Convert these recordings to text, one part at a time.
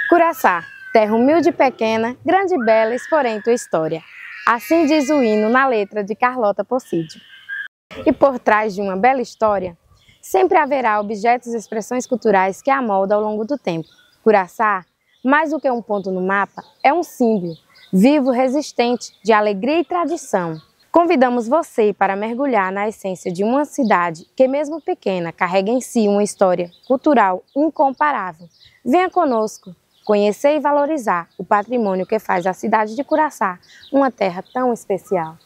Curaçá, terra humilde e pequena, grande e bela, porém tua história. Assim diz o hino na letra de Carlota Possídio. E por trás de uma bela história, sempre haverá objetos e expressões culturais que a moldam ao longo do tempo. Curaçá, mais do que um ponto no mapa, é um símbolo, vivo, resistente, de alegria e tradição. Convidamos você para mergulhar na essência de uma cidade que, mesmo pequena, carrega em si uma história cultural incomparável. Venha conosco conhecer e valorizar o patrimônio que faz a cidade de Curaçá uma terra tão especial.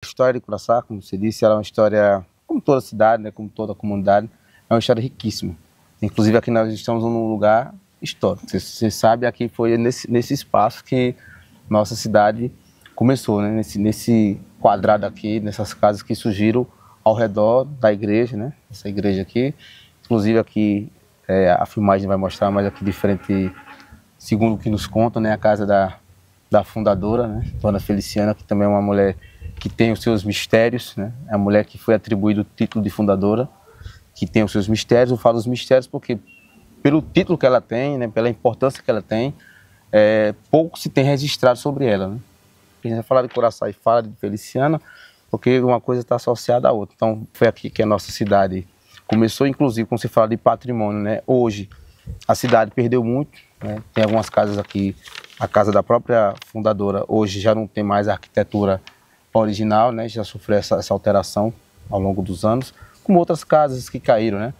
A história de Curaçá, como você disse, ela é uma história, como toda cidade, né, como toda comunidade, é uma história riquíssima. Inclusive aqui nós estamos num lugar histórico. Você sabe, aqui foi nesse espaço que nossa cidade começou, né? Nesse quadrado aqui, nessas casas que surgiram ao redor da igreja, né? Essa igreja aqui, inclusive aqui a filmagem vai mostrar, mas aqui diferente, segundo o que nos contam, né? A casa da fundadora, né? Dona Feliciana, que também é uma mulher que tem os seus mistérios, né? É a mulher que foi atribuído o título de fundadora, que tem os seus mistérios. Eu falo os mistérios porque pelo título que ela tem, né? Pela importância que ela tem, pouco se tem registrado sobre ela, né? A gente vai falar de Curaçá e fala de Feliciana, porque uma coisa está associada à outra. Então, foi aqui que a nossa cidade começou, inclusive, quando se fala de patrimônio, né? Hoje, a cidade perdeu muito, né? Tem algumas casas aqui, a casa da própria fundadora, hoje já não tem mais a arquitetura original, né? Já sofreu essa alteração ao longo dos anos, como outras casas que caíram, né?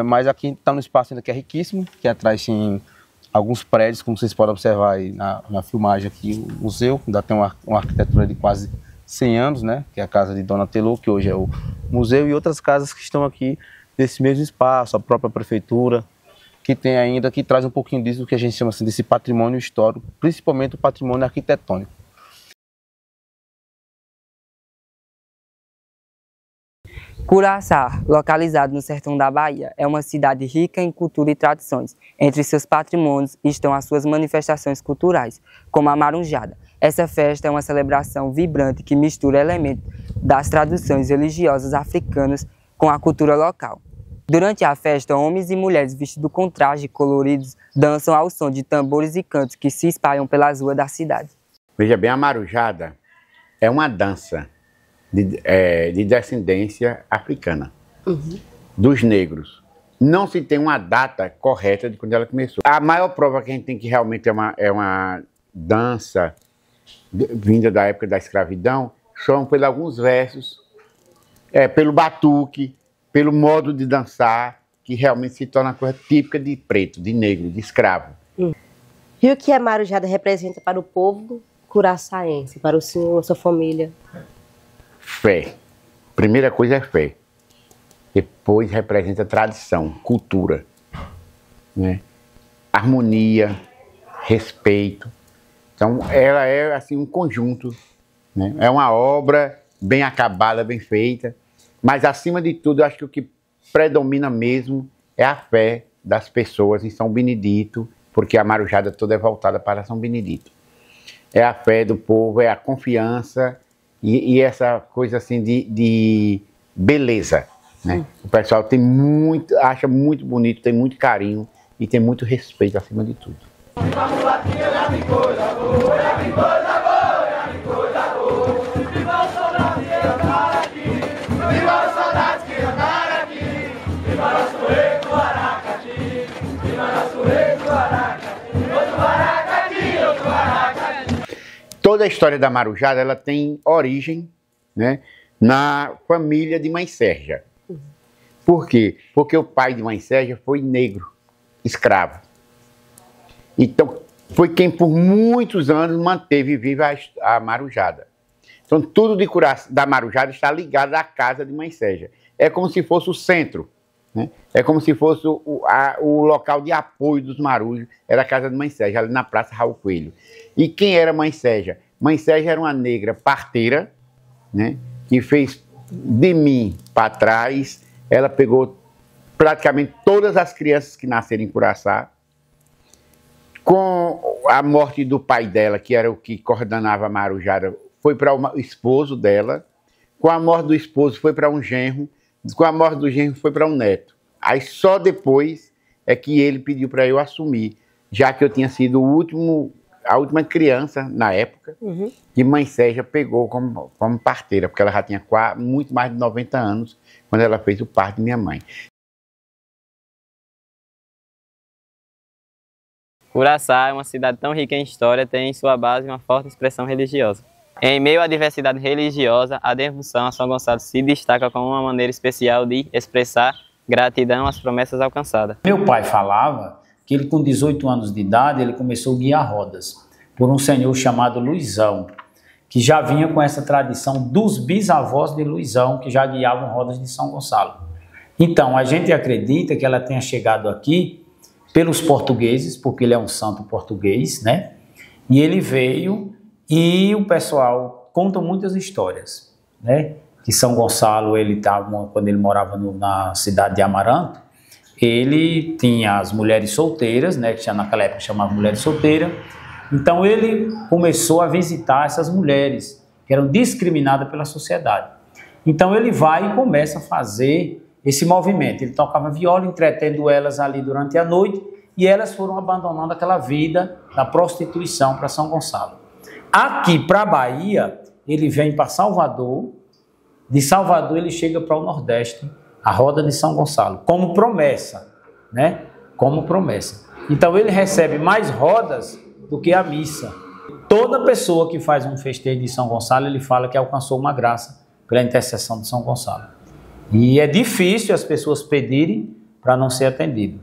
Mas aqui está no espaço ainda que é riquíssimo, que atrás tem alguns prédios, como vocês podem observar aí na filmagem aqui, o museu, ainda tem uma arquitetura de quase 100 anos, né? Que é a casa de Dona Telô, que hoje é o museu, e outras casas que estão aqui nesse mesmo espaço, a própria prefeitura, que tem ainda, que traz um pouquinho disso que a gente chama assim, desse patrimônio histórico, principalmente o patrimônio arquitetônico. Curaçá, localizado no sertão da Bahia, é uma cidade rica em cultura e tradições. Entre seus patrimônios estão as suas manifestações culturais, como a marujada. Essa festa é uma celebração vibrante que mistura elementos das tradições religiosas africanas com a cultura local. Durante a festa, homens e mulheres vestidos com trajes coloridos dançam ao som de tambores e cantos que se espalham pelas ruas da cidade. Veja bem, a marujada é uma dança de descendência africana, dos negros. Não se tem uma data correta de quando ela começou. A maior prova que a gente tem que realmente é uma dança vinda da época da escravidão são por alguns versos, pelo batuque, pelo modo de dançar, que realmente se torna uma coisa típica de preto, de negro, de escravo. E o que a marujada representa para o povo curaçaense, para o senhor, sua família? Fé. Primeira coisa é fé. Depois representa tradição, cultura, né? Harmonia, respeito. Então ela é assim um conjunto, né? É uma obra bem acabada, bem feita, mas acima de tudo eu acho que o que predomina mesmo é a fé das pessoas em São Benedito, porque a marujada toda é voltada para São Benedito. É a fé do povo, é a confiança e essa coisa assim de beleza, né? O pessoal acha muito bonito, tem muito carinho e tem muito respeito acima de tudo. Toda a história da marujada ela tem origem, né, na família de Mãe Sérgia. Por quê? Porque o pai de Mãe Sérgia foi negro, escravo. Então, foi quem por muitos anos manteve viva a marujada. Então, tudo da marujada está ligado à casa de Mãe Sérgia. É como se fosse o centro, né? É como se fosse o local de apoio dos marujos, era a casa de Mãe Sérgia, ali na Praça Raul Coelho. E quem era Mãe Sérgia? Mãe Sérgia era uma negra parteira, né, que fez de mim para trás, ela pegou praticamente todas as crianças que nasceram em Curaçá. Com a morte do pai dela, que era o que coordenava a Marujada, foi para o esposo dela. Com a morte do esposo, foi para um genro. Com a morte do genro, foi para um neto. Aí só depois é que ele pediu para eu assumir, já que eu tinha sido a última criança na época, que mãe Sérgia pegou como parteira, porque ela já tinha muito mais de 90 anos quando ela fez o parto de minha mãe. Curaçá é uma cidade tão rica em história, tem em sua base uma forte expressão religiosa. Em meio à diversidade religiosa, a devoção a São Gonçalo se destaca como uma maneira especial de expressar gratidão às promessas alcançadas. Meu pai falava que ele, com 18 anos de idade, ele começou a guiar rodas por um senhor chamado Luizão, que já vinha com essa tradição dos bisavós de Luizão, que já guiavam rodas de São Gonçalo. Então, a gente acredita que ela tenha chegado aqui pelos portugueses, porque ele é um santo português, né? E ele veio e o pessoal conta muitas histórias, né? Que São Gonçalo, quando ele morava na cidade de Amaranto, ele tinha as mulheres solteiras, né? Que naquela época chamava mulheres solteiras. Então ele começou a visitar essas mulheres que eram discriminadas pela sociedade. Então ele vai e começa a fazer esse movimento. Ele tocava viola, entretendo elas ali durante a noite, e elas foram abandonando aquela vida da prostituição para São Gonçalo. Aqui para a Bahia, ele vem para Salvador, de Salvador ele chega para o Nordeste, a roda de São Gonçalo, como promessa, né? Como promessa. Então ele recebe mais rodas do que a missa. Toda pessoa que faz um festejo de São Gonçalo, ele fala que alcançou uma graça pela intercessão de São Gonçalo. E é difícil as pessoas pedirem para não ser atendido.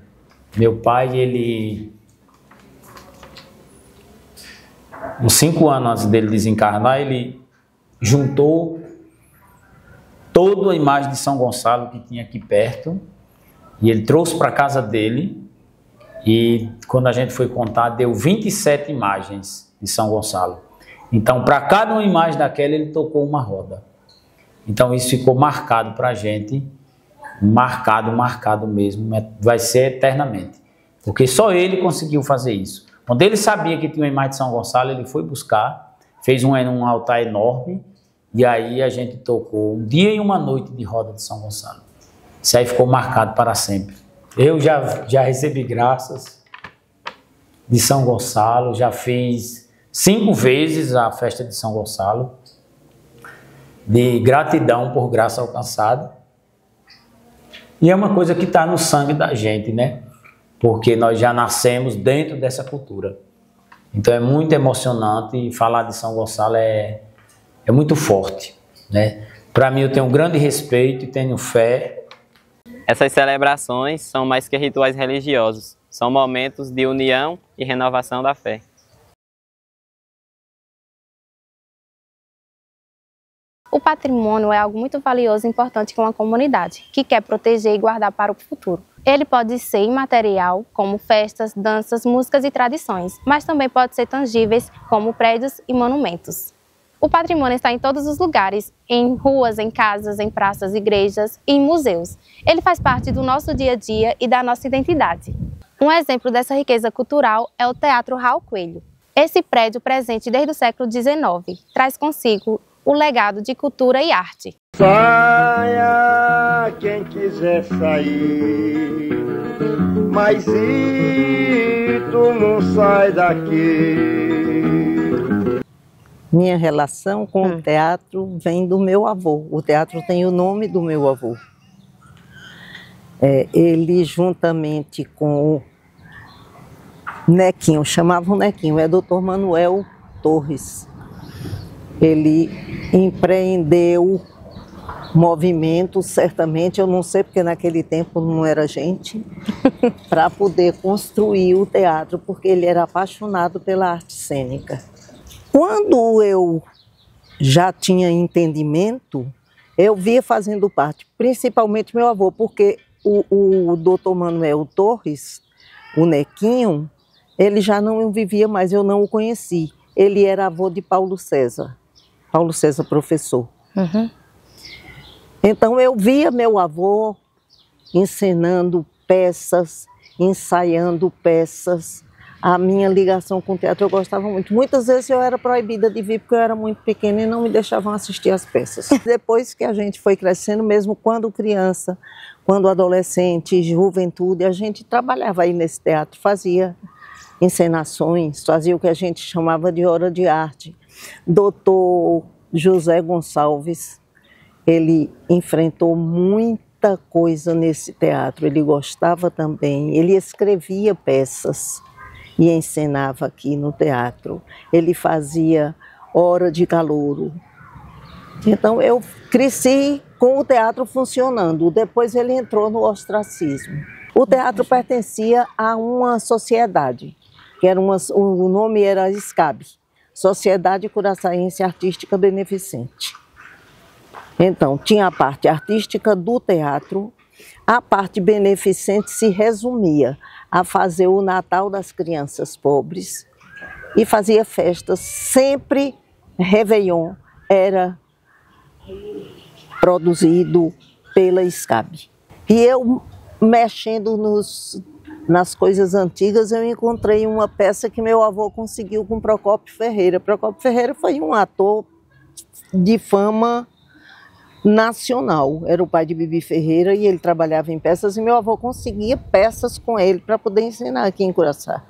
Meu pai, ele, uns 5 anos antes dele desencarnar, ele juntou toda a imagem de São Gonçalo que tinha aqui perto e ele trouxe para a casa dele, e quando a gente foi contar, deu 27 imagens de São Gonçalo. Então, para cada uma imagem daquela, ele tocou uma roda. Então isso ficou marcado para a gente, marcado mesmo, vai ser eternamente. Porque só ele conseguiu fazer isso. Quando ele sabia que tinha uma imagem de São Gonçalo, ele foi buscar, fez um altar enorme, e aí a gente tocou um dia e uma noite de roda de São Gonçalo. Isso aí ficou marcado para sempre. Eu já recebi graças de São Gonçalo, já fiz 5 vezes a festa de São Gonçalo, de gratidão por graça alcançada. E é uma coisa que está no sangue da gente, né? Porque nós já nascemos dentro dessa cultura. Então é muito emocionante, e falar de São Gonçalo é muito forte, né? Para mim, eu tenho um grande respeito e tenho fé. Essas celebrações são mais que rituais religiosos, são momentos de união e renovação da fé. O patrimônio é algo muito valioso e importante com uma comunidade, que quer proteger e guardar para o futuro. Ele pode ser imaterial, como festas, danças, músicas e tradições, mas também pode ser tangíveis, como prédios e monumentos. O patrimônio está em todos os lugares, em ruas, em casas, em praças, igrejas e em museus. Ele faz parte do nosso dia a dia e da nossa identidade. Um exemplo dessa riqueza cultural é o Teatro Raul Coelho. Esse prédio, presente desde o século XIX, traz consigo o legado de cultura e arte. Saia quem quiser sair, mas se tu não sai daqui. Minha relação com o teatro vem do meu avô. O teatro tem o nome do meu avô. Ele, juntamente com o Nequinho, chamavam Nequinho, é Dr. Manuel Torres. Ele empreendeu movimentos, certamente, eu não sei porque naquele tempo não era gente, para poder construir o teatro, porque ele era apaixonado pela arte cênica. Quando eu já tinha entendimento, eu via fazendo parte, principalmente meu avô, porque o Dr. Manuel Torres, o Nequinho, ele já não vivia mais, eu não o conheci. Ele era avô de Paulo César professor. Então eu via meu avô encenando peças, ensaiando peças. A minha ligação com o teatro eu gostava muito. Muitas vezes eu era proibida de vir porque eu era muito pequena e não me deixavam assistir às peças. Depois que a gente foi crescendo, mesmo quando criança, quando adolescente, juventude, a gente trabalhava aí nesse teatro, fazia encenações, fazia o que a gente chamava de hora de arte. Doutor José Gonçalves, ele enfrentou muita coisa nesse teatro, ele gostava também, ele escrevia peças e encenava aqui no teatro. Ele fazia hora de calouro. Então eu cresci com o teatro funcionando. Depois ele entrou no ostracismo. O teatro pertencia a uma sociedade, que era o nome era SCAB, Sociedade Curaçaense Artística Beneficente. Então tinha a parte artística do teatro, a parte beneficente se resumia a fazer o Natal das crianças pobres e fazia festas, sempre Réveillon era produzido pela SCAB. E eu, mexendo nas coisas antigas, eu encontrei uma peça que meu avô conseguiu com Procópio Ferreira. Procópio Ferreira foi um ator de fama nacional, era o pai de Bibi Ferreira e ele trabalhava em peças e meu avô conseguia peças com ele para poder ensinar aqui em Curaçá.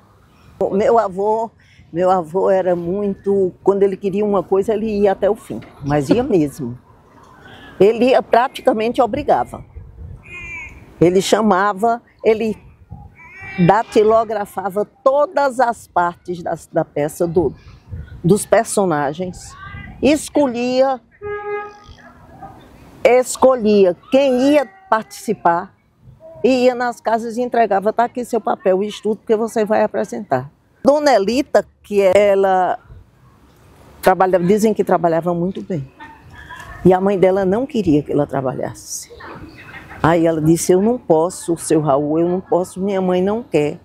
Meu avô era muito, quando ele queria uma coisa ele ia até o fim, mas ia mesmo. Ele ia, praticamente obrigava. Ele chamava, ele datilografava todas as partes da peça, dos personagens, escolhia quem ia participar e ia nas casas e entregava, tá aqui seu papel e estudo porque você vai apresentar. Dona Elita, que ela trabalhava, dizem que trabalhava muito bem. E a mãe dela não queria que ela trabalhasse. Aí ela disse, eu não posso, seu Raul, eu não posso, minha mãe não quer.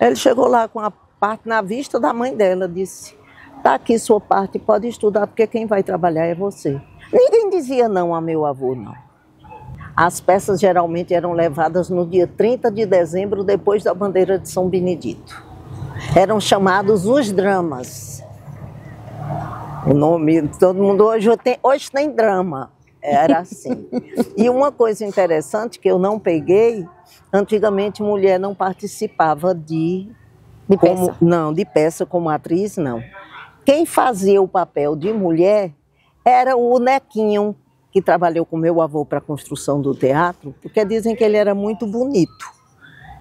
Ele chegou lá com a parte na vista da mãe dela, disse, tá aqui sua parte, pode estudar porque quem vai trabalhar é você. Ninguém dizia não a meu avô, não. As peças geralmente eram levadas no dia 30 de dezembro, depois da bandeira de São Benedito. Eram chamados os dramas. O nome, todo mundo hoje tem drama. Era assim. E uma coisa interessante que eu não peguei, antigamente mulher não participava de peça. Não, de peça como atriz, não. Quem fazia o papel de mulher era o Nequinho, que trabalhou com meu avô para a construção do teatro, porque dizem que ele era muito bonito.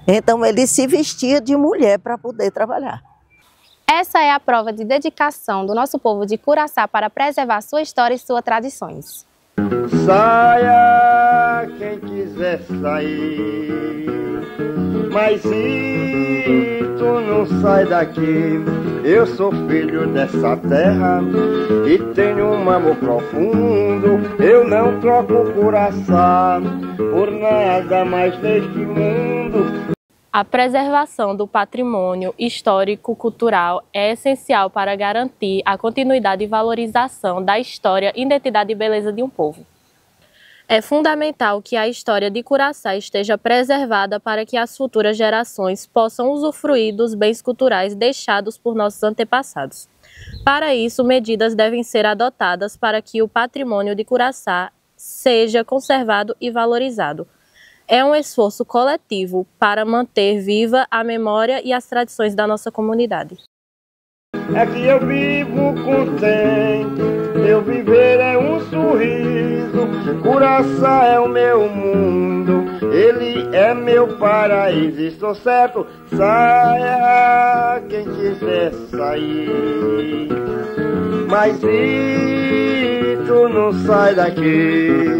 Então ele se vestia de mulher para poder trabalhar. Essa é a prova de dedicação do nosso povo de Curaçá para preservar sua história e suas tradições. Saia quem quiser sair, mas se tu não sai daqui, eu sou filho dessa terra e tenho um amor profundo. Eu não troco Curaçá por nada mais neste mundo. A preservação do patrimônio histórico-cultural é essencial para garantir a continuidade e valorização da história, identidade e beleza de um povo. É fundamental que a história de Curaçá esteja preservada para que as futuras gerações possam usufruir dos bens culturais deixados por nossos antepassados. Para isso, medidas devem ser adotadas para que o patrimônio de Curaçá seja conservado e valorizado. É um esforço coletivo para manter viva a memória e as tradições da nossa comunidade. É que eu vivo contente, meu viver é um sorriso. Curaçá é o meu mundo, ele é meu paraíso. Estou certo, saia quem quiser sair, mas se tu não sai daqui.